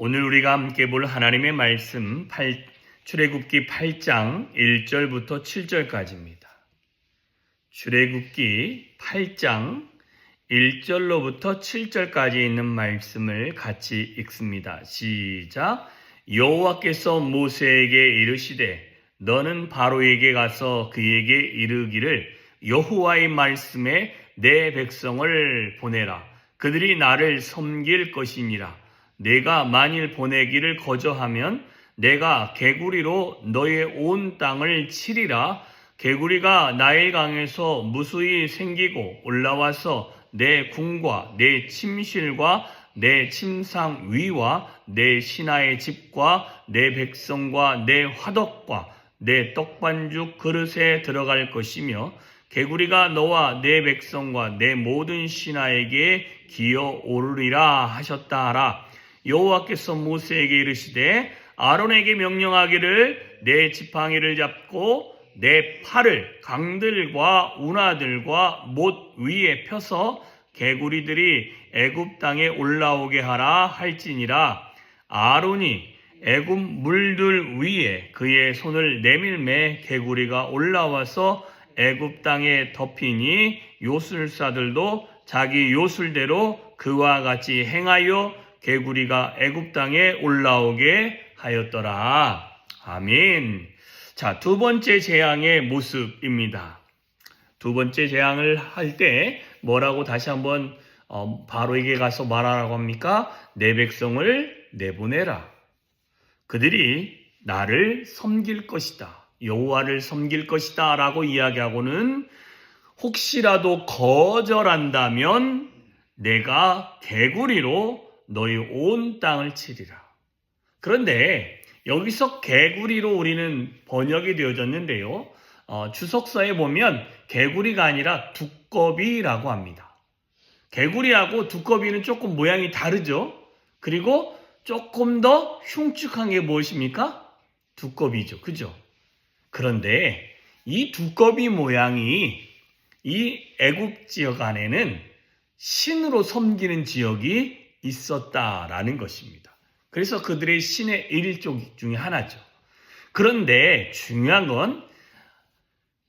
오늘 우리가 함께 볼 하나님의 말씀 출애굽기 8장 1절부터 7절까지입니다. 출애굽기 8장 1절로부터 7절까지 있는 말씀을 같이 읽습니다. 시작. 여호와께서 모세에게 이르시되 너는 바로에게 가서 그에게 이르기를 여호와의 말씀에 내 백성을 보내라. 그들이 나를 섬길 것이니라. 내가 만일 보내기를 거저하면 내가 개구리로 너의 온 땅을 치리라. 개구리가 나일강에서 무수히 생기고 올라와서 내 궁과 내 침실과 내 침상 위와 내 신하의 집과 내 백성과 내 화덕과 내 떡반죽 그릇에 들어갈 것이며 개구리가 너와 내 백성과 내 모든 신하에게 기어오르리라 하셨다 하라. 여호와께서 모세에게 이르시되 아론에게 명령하기를 내 지팡이를 잡고 내 팔을 강들과 운하들과 못 위에 펴서 개구리들이 애굽 땅에 올라오게 하라 할지니라. 아론이 애굽 물들 위에 그의 손을 내밀매 개구리가 올라와서 애굽 땅에 덮이니 요술사들도 자기 요술대로 그와 같이 행하여 개구리가 애굽 땅에 올라오게 하였더라. 아멘. 자, 두 번째 재앙의 모습입니다. 두 번째 재앙을 할 때 뭐라고 다시 한번 바로에게 가서 말하라고 합니까? 내 백성을 내보내라. 그들이 나를 섬길 것이다. 여호와를 섬길 것이다 라고 이야기하고는 혹시라도 거절한다면 내가 개구리로 너희 온 땅을 치리라. 그런데 여기서 개구리로 우리는 번역이 되어졌는데요. 주석서에 보면 개구리가 아니라 두꺼비라고 합니다. 개구리하고 두꺼비는 조금 모양이 다르죠. 그리고 조금 더 흉측한 게 무엇입니까? 두꺼비죠. 그죠? 그런데 이 두꺼비 모양이 이 애굽 지역 안에는 신으로 섬기는 지역이 있었다라는 것입니다. 그래서 그들의 신의 일족 중에 하나죠. 그런데 중요한 건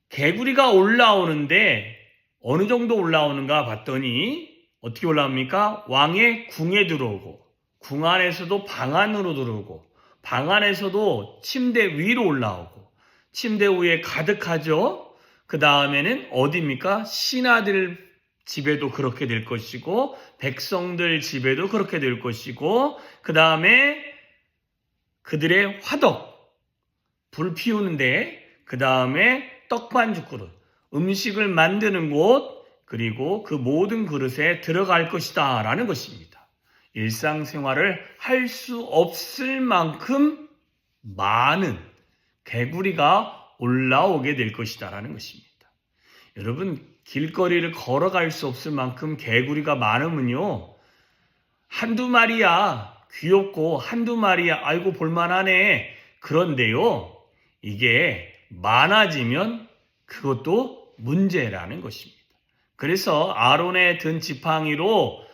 개구리가 올라오는데 어느 정도 올라오는가 봤더니 어떻게 올라옵니까? 왕의 궁에 들어오고 궁 안에서도 방 안으로 들어오고 방 안에서도 침대 위로 올라오고 침대 위에 가득하죠. 그 다음에는 어디입니까? 신하들 집에도 그렇게 될 것이고 백성들 집에도 그렇게 될 것이고 그 다음에 그들의 화덕 불 피우는데 그 다음에 떡반죽 그릇 음식을 만드는 곳 그리고 그 모든 그릇에 들어갈 것이다 라는 것입니다. 일상생활을 할 수 없을 만큼 많은 개구리가 올라오게 될 것이다 라는 것입니다. 여러분 길거리를 걸어갈 수 없을 만큼 개구리가 많으면요. 한두 마리야 귀엽고 한두 마리야 아이고 볼만하네. 그런데요. 이게 많아지면 그것도 문제라는 것입니다. 그래서 아론의 든 지팡이로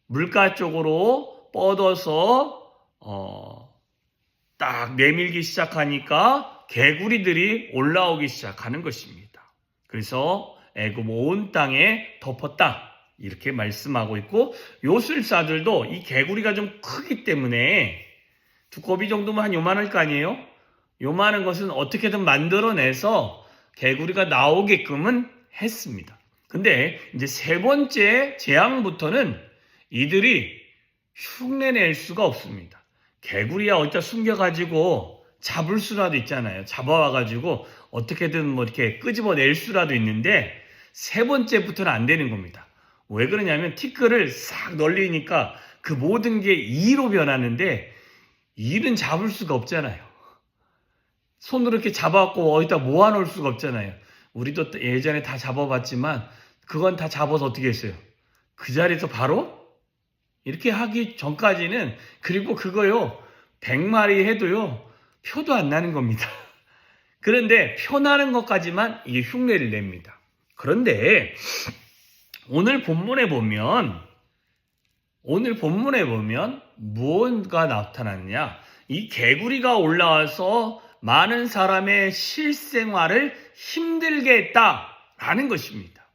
물가 쪽으로 뻗어서 딱 내밀기 시작하니까 개구리들이 올라오기 시작하는 것입니다. 그래서 애굽 온 땅에 덮었다 이렇게 말씀하고 있고 요술사들도 이 개구리가 좀 크기 때문에 두꺼비 정도면 한 요만할 거 아니에요? 요만한 것은 어떻게든 만들어내서 개구리가 나오게끔은 했습니다. 근데 이제 세 번째 재앙부터는 이들이 흉내낼 수가 없습니다. 개구리야 어디다 숨겨가지고 잡을 수라도 있잖아요. 잡아와가지고 어떻게든 이렇게 끄집어낼 수라도 있는데 세 번째부터는 안 되는 겁니다. 왜 그러냐면 티끌을 싹 널리니까 그 모든 게 이로 변하는데 이는 잡을 수가 없잖아요. 손으로 이렇게 잡아갖고 어디다 모아놓을 수가 없잖아요. 우리도 예전에 다 잡아봤지만 그건 다 잡아서 어떻게 했어요? 그 자리에서 바로 이렇게 하기 전까지는 그리고 그거요 100마리 해도요 표도 안 나는 겁니다. 그런데 표 나는 것까지만 이게 흉내를 냅니다. 그런데 오늘 본문에 보면 오늘 본문에 보면 무엇가 나타났냐? 이 개구리가 올라와서 많은 사람의 실생활을 힘들게 했다라는 것입니다.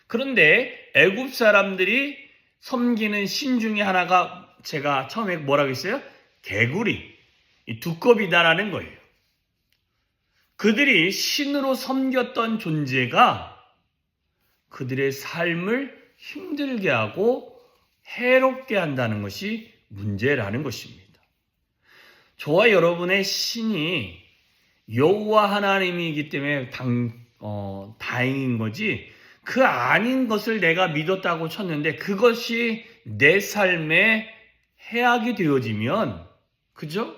그런데 애굽 사람들이 섬기는 신 중에 하나가 제가 처음에 뭐라고 했어요? 개구리, 이 두꺼비다라는 거예요. 그들이 신으로 섬겼던 존재가 그들의 삶을 힘들게 하고 해롭게 한다는 것이 문제라는 것입니다. 저와 여러분의 신이 여호와 하나님이기 때문에 다행인 거지, 그 아닌 것을 내가 믿었다고 쳤는데 그것이 내 삶에 해악이 되어지면, 그죠?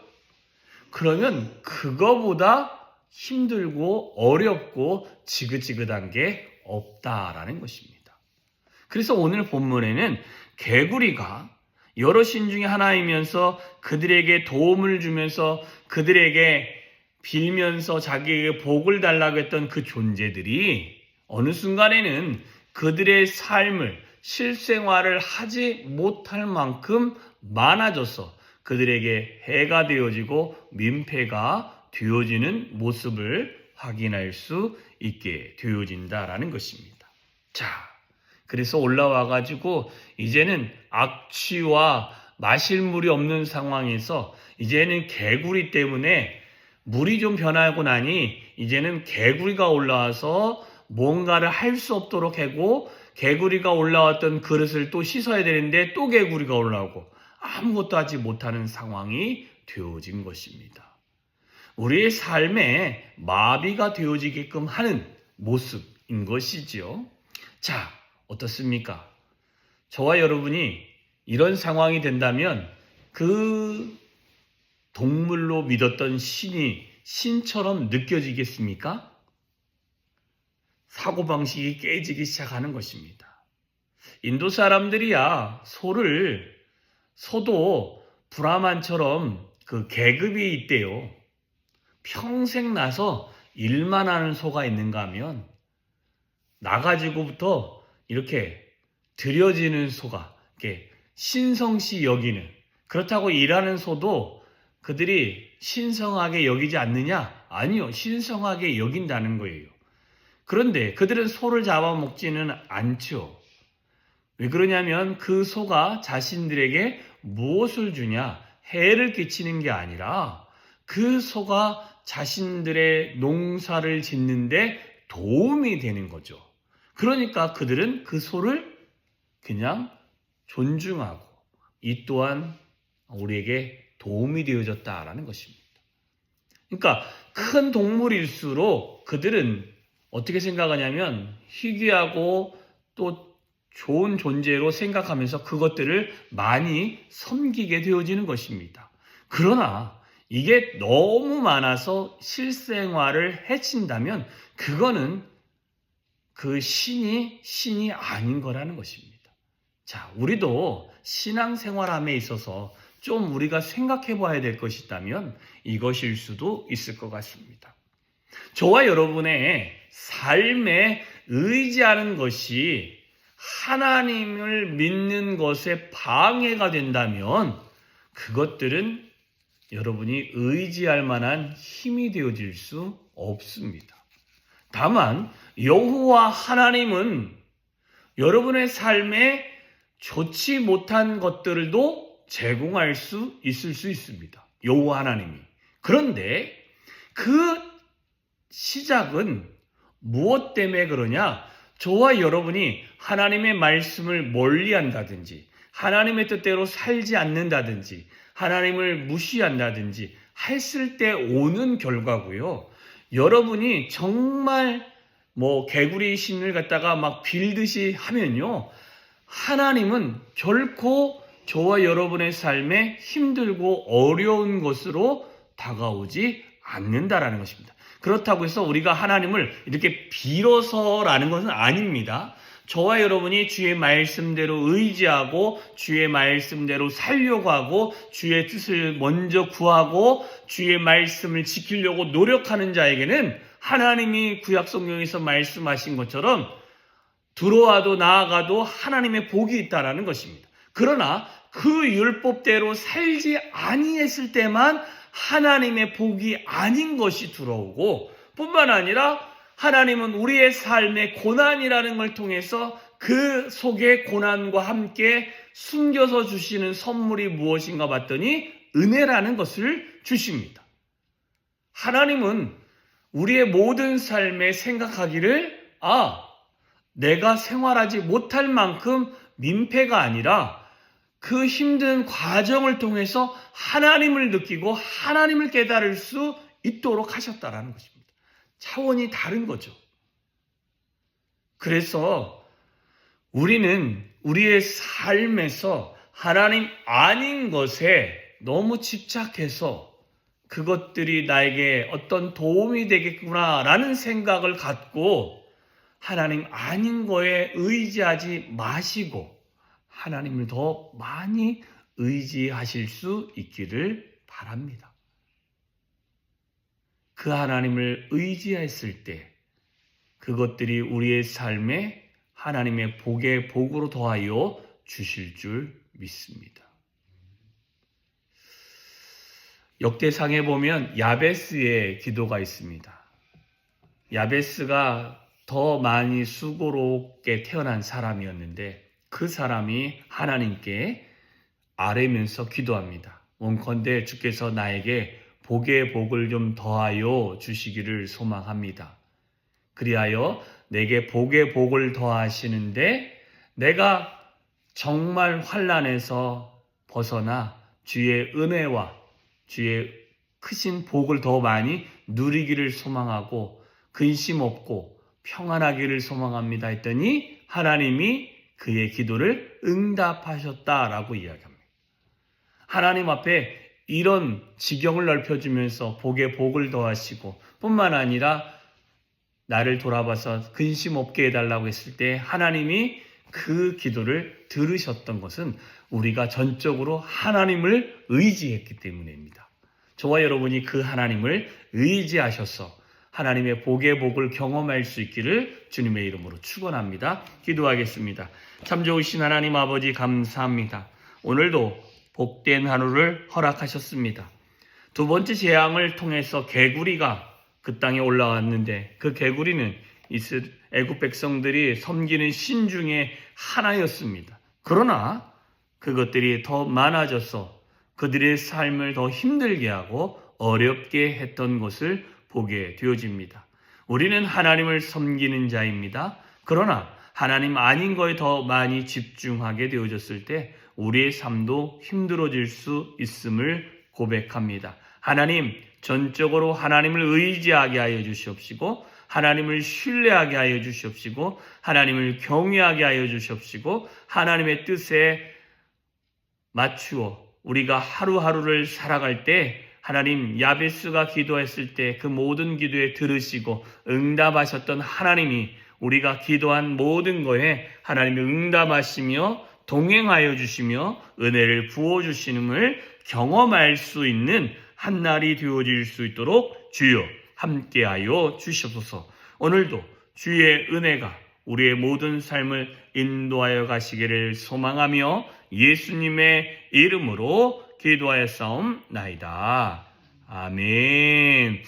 그러면 그거보다 힘들고 어렵고 지긋지긋한 게 없다라는 것입니다. 그래서 오늘 본문에는 개구리가 여러 신 중에 하나이면서 그들에게 도움을 주면서 그들에게 빌면서 자기에게 복을 달라고 했던 그 존재들이 어느 순간에는 그들의 삶을, 실생활을 하지 못할 만큼 많아져서 그들에게 해가 되어지고 민폐가 되어지는 모습을 확인할 수 있게 되어진다라는 것입니다. 자, 그래서 올라와가지고 이제는 악취와 마실 물이 없는 상황에서 이제는 개구리 때문에 물이 좀 변하고 나니 이제는 개구리가 올라와서 뭔가를 할 수 없도록 하고, 개구리가 올라왔던 그릇을 또 씻어야 되는데 또 개구리가 올라오고 아무것도 하지 못하는 상황이 되어진 것입니다. 우리의 삶에 마비가 되어지게끔 하는 모습인 것이지요. 자, 어떻습니까? 저와 여러분이 이런 상황이 된다면 그 동물로 믿었던 신이 신처럼 느껴지겠습니까? 사고방식이 깨지기 시작하는 것입니다. 인도 사람들이야 소도 브라만처럼 그 계급이 있대요. 평생 나서 일만 하는 소가 있는가 하면 나가지고부터 이렇게 들여지는 소가 이렇게 신성시 여기는, 그렇다고 일하는 소도 그들이 신성하게 여기지 않느냐? 아니요, 신성하게 여긴다는 거예요. 그런데 그들은 소를 잡아먹지는 않죠. 왜 그러냐면 그 소가 자신들에게 무엇을 주냐? 해를 끼치는 게 아니라 그 소가 자신들의 농사를 짓는데 도움이 되는 거죠. 그러니까 그들은 그 소를 그냥 존중하고 이 또한 우리에게 도움이 되어졌다라는 것입니다. 그러니까 큰 동물일수록 그들은 어떻게 생각하냐면 희귀하고 또 좋은 존재로 생각하면서 그것들을 많이 섬기게 되어지는 것입니다. 그러나 이게 너무 많아서 실생활을 해친다면 그거는 그 신이 아닌 거라는 것입니다. 자, 우리도 신앙생활함에 있어서 좀 우리가 생각해 봐야 될 것이 있다면 이것일 수도 있을 것 같습니다. 저와 여러분의 삶에 의지하는 것이 하나님을 믿는 것에 방해가 된다면 그것들은 여러분이 의지할 만한 힘이 되어질 수 없습니다. 다만 여호와 하나님은 여러분의 삶에 좋지 못한 것들도 제공할 수 있을 수 있습니다. 여호와 하나님이. 그런데 그 시작은 무엇 때문에 그러냐? 저와 여러분이 하나님의 말씀을 멀리한다든지 하나님의 뜻대로 살지 않는다든지 하나님을 무시한다든지 했을 때 오는 결과고요. 여러분이 정말 개구리 신을 갖다가 막 빌듯이 하면요, 하나님은 결코 저와 여러분의 삶에 힘들고 어려운 것으로 다가오지 않는다라는 것입니다. 그렇다고 해서 우리가 하나님을 이렇게 빌어서라는 것은 아닙니다. 저와 여러분이 주의 말씀대로 의지하고 주의 말씀대로 살려고 하고 주의 뜻을 먼저 구하고 주의 말씀을 지키려고 노력하는 자에게는 하나님이 구약 성경에서 말씀하신 것처럼 들어와도 나아가도 하나님의 복이 있다라는 것입니다. 그러나 그 율법대로 살지 아니했을 때만 하나님의 복이 아닌 것이 들어오고, 뿐만 아니라 하나님은 우리의 삶의 고난이라는 걸 통해서 그 속에 고난과 함께 숨겨서 주시는 선물이 무엇인가 봤더니 은혜라는 것을 주십니다. 하나님은 우리의 모든 삶에 생각하기를 내가 생활하지 못할 만큼 민폐가 아니라 그 힘든 과정을 통해서 하나님을 느끼고 하나님을 깨달을 수 있도록 하셨다라는 것입니다. 차원이 다른 거죠. 그래서 우리는 우리의 삶에서 하나님 아닌 것에 너무 집착해서 그것들이 나에게 어떤 도움이 되겠구나라는 생각을 갖고 하나님 아닌 거에 의지하지 마시고 하나님을 더 많이 의지하실 수 있기를 바랍니다. 그 하나님을 의지했을 때 그것들이 우리의 삶에 하나님의 복에 복으로 더하여 주실 줄 믿습니다. 역대상에 보면 야베스의 기도가 있습니다. 야베스가 더 많이 수고롭게 태어난 사람이었는데 그 사람이 하나님께 아뢰면서 기도합니다. 원컨대 주께서 나에게 복의 복을 좀 더하여 주시기를 소망합니다. 그리하여 내게 복의 복을 더하시는데 내가 정말 환난에서 벗어나 주의 은혜와 주의 크신 복을 더 많이 누리기를 소망하고 근심 없고 평안하기를 소망합니다 했더니 하나님이 그의 기도를 응답하셨다라고 이야기합니다. 하나님 앞에 이런 지경을 넓혀주면서 복에 복을 더하시고 뿐만 아니라 나를 돌아봐서 근심 없게 해달라고 했을 때 하나님이 그 기도를 들으셨던 것은 우리가 전적으로 하나님을 의지했기 때문입니다. 저와 여러분이 그 하나님을 의지하셔서 하나님의 복의 복을 경험할 수 있기를 주님의 이름으로 축원합니다. 기도하겠습니다. 참 좋으신 하나님 아버지 감사합니다. 오늘도 복된 하루를 허락하셨습니다. 두 번째 재앙을 통해서 개구리가 그 땅에 올라왔는데 그 개구리는 애굽 백성들이 섬기는 신 중에 하나였습니다. 그러나 그것들이 더 많아져서 그들의 삶을 더 힘들게 하고 어렵게 했던 것을 보게 되어집니다. 우리는 하나님을 섬기는 자입니다. 그러나 하나님 아닌 거에 더 많이 집중하게 되어졌을 때 우리의 삶도 힘들어질 수 있음을 고백합니다. 하나님, 전적으로 하나님을 의지하게 하여 주시옵시고 하나님을 신뢰하게 하여 주시옵시고 하나님을 경외하게 하여 주시옵시고 하나님의 뜻에 맞추어 우리가 하루하루를 살아갈 때 하나님 야베스가 기도했을 때 그 모든 기도에 들으시고 응답하셨던 하나님이 우리가 기도한 모든 거에 하나님이 응답하시며 동행하여 주시며 은혜를 부어주시는을 경험할 수 있는 한날이 되어질 수 있도록 주여 함께하여 주시옵소서. 오늘도 주의 은혜가 우리의 모든 삶을 인도하여 가시기를 소망하며 예수님의 이름으로 기도하였사옵나이다. 아멘.